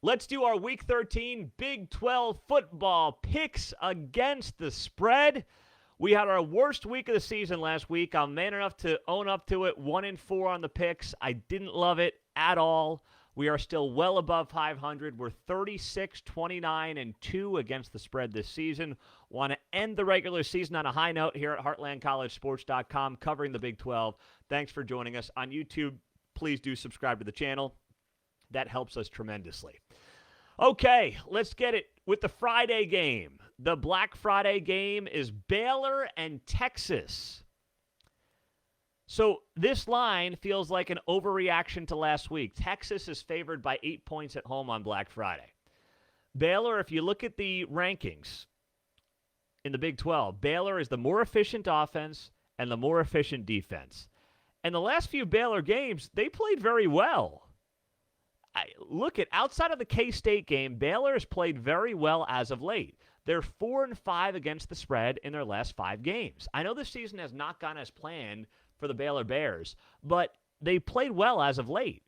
Let's do our Week 13 Big 12 football picks against the spread. We had our worst week of the season last week. I'm man enough to own up to it. 1-4 on the picks. I didn't love it at all. We are still well above 500. We're 36, 29, and 2 against the spread this season. Want to end the regular season on a high note here at HeartlandCollegeSports.com, covering the Big 12. Thanks for joining us on YouTube. Please do subscribe to the channel. That helps us tremendously. Okay, let's get it with the Friday game. The Black Friday game is Baylor and Texas. So this line feels like an overreaction to last week. Texas is favored by 8 points at home on Black Friday. Baylor, if you look at the rankings in the Big 12, Baylor is the more efficient offense and the more efficient defense. And the last few Baylor games, they played very well. Look at outside of the K-State game, Baylor has played very well as of late. They're 4-5 against the spread in their last 5 games. I know this season has not gone as planned for the Baylor Bears, but they played well as of late.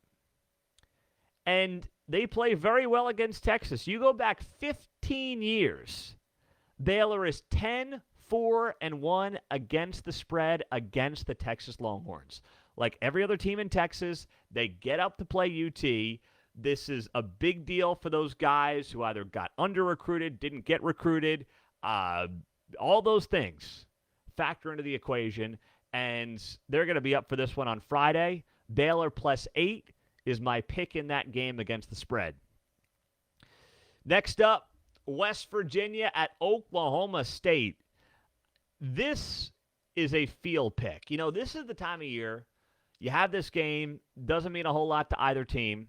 And they play very well against Texas. You go back 15 years, Baylor is 10-4-1 against the spread against the Texas Longhorns. Like every other team in Texas, they get up to play UT. This is a big deal for those guys who either got under-recruited, didn't get recruited. All those things factor into the equation, and they're going to be up for this one on Friday. Baylor +8 is my pick in that game against the spread. Next up, West Virginia at Oklahoma State. This is a field pick. You know, this is the time of year you have this game. Doesn't mean a whole lot to either team.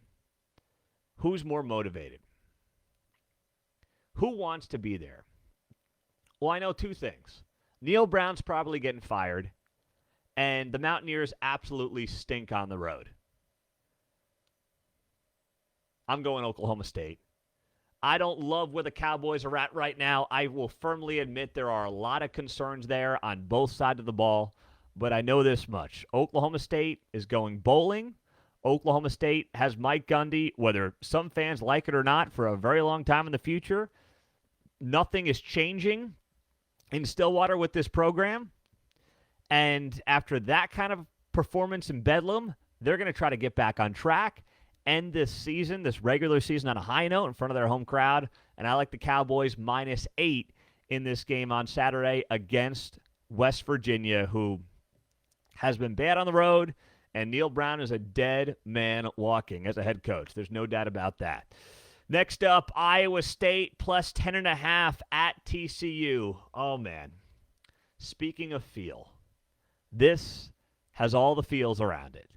Who's more motivated? Who wants to be there? Well, I know 2 things. Neil Brown's probably getting fired, and the Mountaineers absolutely stink on the road. I'm going Oklahoma State. I don't love where the Cowboys are at right now. I will firmly admit there are a lot of concerns there on both sides of the ball, but I know this much. Oklahoma State is going bowling. Oklahoma State has Mike Gundy, whether some fans like it or not, for a very long time in the future. Nothing is changing in Stillwater with this program. And after that kind of performance in Bedlam, they're going to try to get back on track, end this season, this regular season, on a high note in front of their home crowd. And I like the Cowboys -8 in this game on Saturday against West Virginia, who has been bad on the road. And Neil Brown is a dead man walking as a head coach. There's no doubt about that. Next up, Iowa State +10.5 at TCU. Oh, man. Speaking of feel, this has all the feels around it.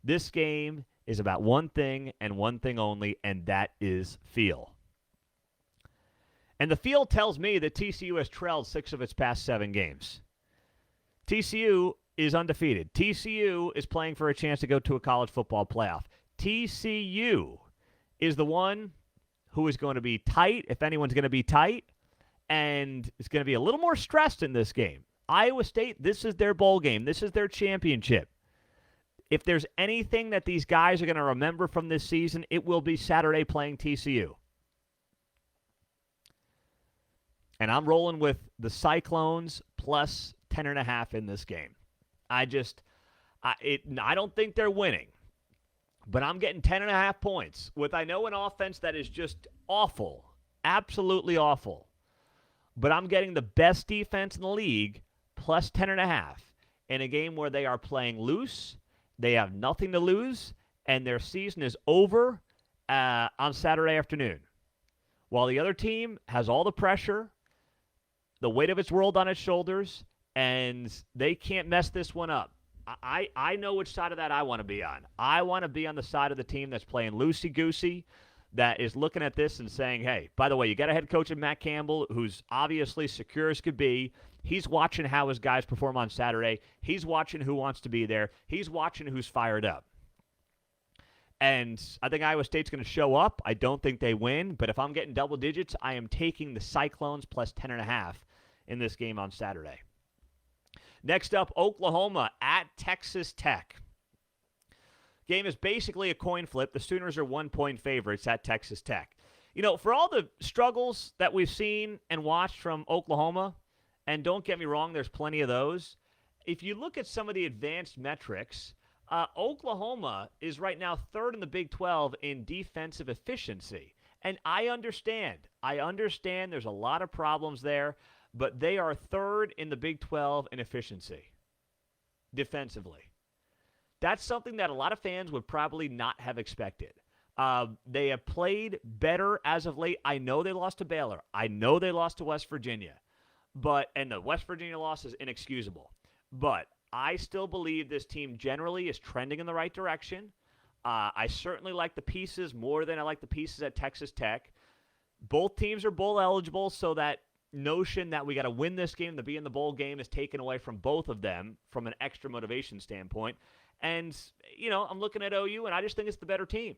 This game is about one thing and one thing only, and that is feel. And the feel tells me that TCU has trailed 6 of its past 7 games. TCU is undefeated. TCU is playing for a chance to go to a college football playoff. TCU is the one who is going to be tight, if anyone's going to be tight, and it's going to be a little more stressed in this game. Iowa State, this is their bowl game. This is their championship. If there's anything that these guys are going to remember from this season, it will be Saturday playing TCU. And I'm rolling with the Cyclones +10.5 in this game. I don't think they're winning, but I'm getting 10.5 points with, I know, an offense that is just awful, absolutely awful. But I'm getting the best defense in the league +10.5 in a game where they are playing loose, they have nothing to lose, and their season is over on Saturday afternoon. While the other team has all the pressure, the weight of its world on its shoulders, and they can't mess this one up. I know which side of that I want to be on. I want to be on the side of the team that's playing loosey-goosey, that is looking at this and saying, hey, by the way, you got a head coach in Matt Campbell who's obviously secure as could be. He's watching how his guys perform on Saturday. He's watching who wants to be there. He's watching who's fired up. And I think Iowa State's going to show up. I don't think they win, but if I'm getting double digits, I am taking the Cyclones +10.5 in this game on Saturday. Next up, Oklahoma at Texas Tech. Game is basically a coin flip. The Sooners are 1-point favorites at Texas Tech. You know, for all the struggles that we've seen and watched from Oklahoma, and don't get me wrong, there's plenty of those, if you look at some of the advanced metrics, Oklahoma is right now third in the Big 12 in defensive efficiency. And I understand there's a lot of problems there, but they are third in the Big 12 in efficiency defensively. That's something that a lot of fans would probably not have expected. They have played better as of late. I know they lost to Baylor. I know they lost to West Virginia. And the West Virginia loss is inexcusable. But I still believe this team generally is trending in the right direction. I certainly like the pieces more than I like the pieces at Texas Tech. Both teams are bowl eligible, so that notion that we got to win this game to be in the bowl game is taken away from both of them from an extra motivation standpoint. And, you know, I'm looking at OU, and I just think it's the better team.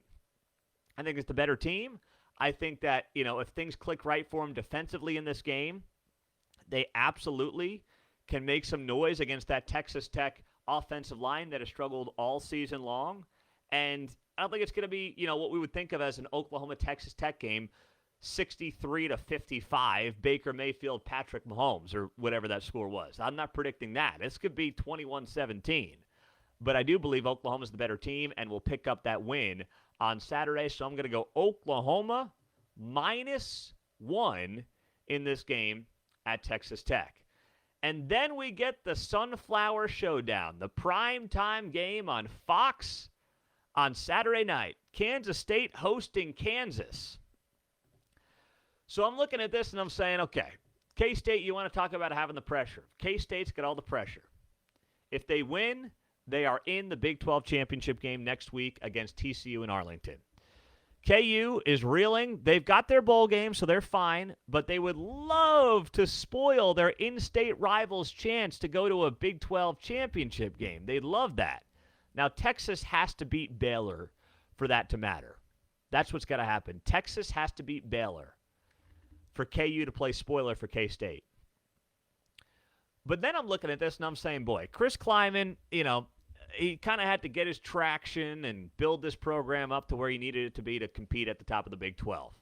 I think it's the better team. I think that, you know, if things click right for them defensively in this game, they absolutely can make some noise against that Texas Tech offensive line that has struggled all season long. And I don't think it's going to be, you know, what we would think of as an Oklahoma-Texas Tech game, 63-55, Baker Mayfield, Patrick Mahomes, or whatever that score was. I'm not predicting that. This could be 21-17. But I do believe Oklahoma's the better team and will pick up that win on Saturday. So I'm going to go Oklahoma -1 in this game at Texas Tech. And then we get the Sunflower Showdown, the primetime game on Fox on Saturday night. Kansas State hosting Kansas. So I'm looking at this and I'm saying, okay, K-State, you want to talk about having the pressure. K-State's got all the pressure. If they win, they are in the Big 12 championship game next week against TCU in Arlington. KU is reeling. They've got their bowl game, so they're fine, but they would love to spoil their in-state rivals' chance to go to a Big 12 championship game. They'd love that. Now, Texas has to beat Baylor for that to matter. That's what's got to happen. Texas has to beat Baylor for KU to play spoiler for K-State. But then I'm looking at this and I'm saying, boy, Chris Kleiman, you know, he kind of had to get his traction and build this program up to where he needed it to be to compete at the top of the Big 12.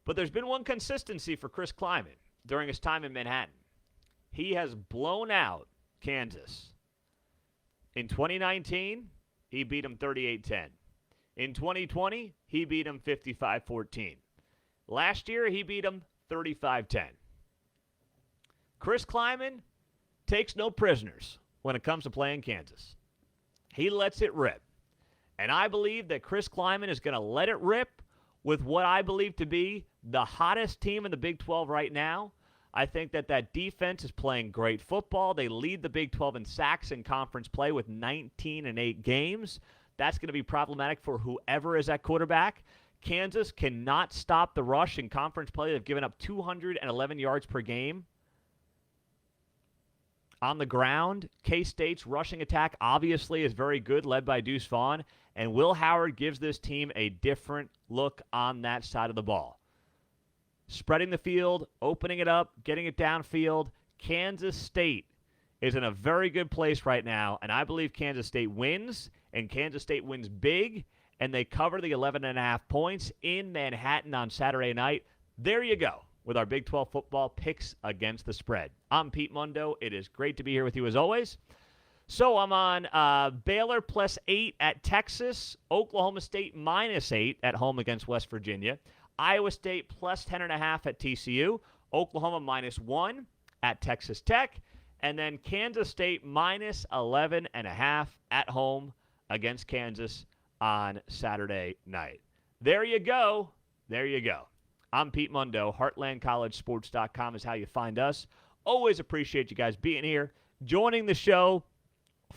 But there's been one consistency for Chris Kleiman during his time in Manhattan. He has blown out Kansas. In 2019, he beat them 38-10. In 2020, he beat them 55-14. Last year, he beat them 35-10. Chris Kleiman takes no prisoners when it comes to playing Kansas. He lets it rip. And I believe that Chris Kleiman is going to let it rip with what I believe to be the hottest team in the Big 12 right now. I think that that defense is playing great football. They lead the Big 12 in sacks in conference play with 19-8 games. That's going to be problematic for whoever is at quarterback. Kansas cannot stop the rush in conference play. They've given up 211 yards per game. On the ground, K-State's rushing attack obviously is very good, led by Deuce Vaughn, and Will Howard gives this team a different look on that side of the ball. Spreading the field, opening it up, getting it downfield. Kansas State is in a very good place right now, and I believe Kansas State wins, and Kansas State wins big, and they cover the 11.5 points in Manhattan on Saturday night. There you go with our Big 12 football picks against the spread. I'm Pete Mundo. It is great to be here with you as always. So I'm on Baylor +8 at Texas, Oklahoma State -8 at home against West Virginia, Iowa State +10.5 at TCU, Oklahoma -1 at Texas Tech, and then Kansas State -11.5 at home against Kansas on Saturday night. There you go. There you go. I'm Pete Mundo. HeartlandCollegeSports.com is how you find us. Always appreciate you guys being here, joining the show.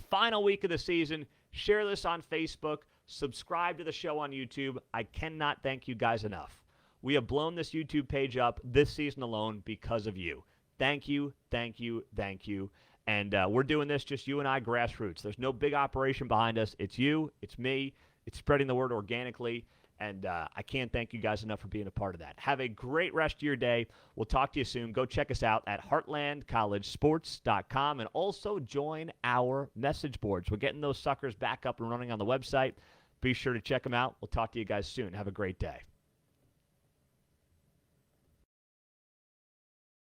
Final week of the season. Share this on Facebook. Subscribe to the show on YouTube. I cannot thank you guys enough. We have blown this YouTube page up this season alone because of you. Thank you, thank you, thank you. And we're doing this just you and I, grassroots. There's no big operation behind us. It's you, it's me. It's spreading the word organically. And I can't thank you guys enough for being a part of that. Have a great rest of your day. We'll talk to you soon. Go check us out at heartlandcollegesports.com and also join our message boards. We're getting those suckers back up and running on the website. Be sure to check them out. We'll talk to you guys soon. Have a great day.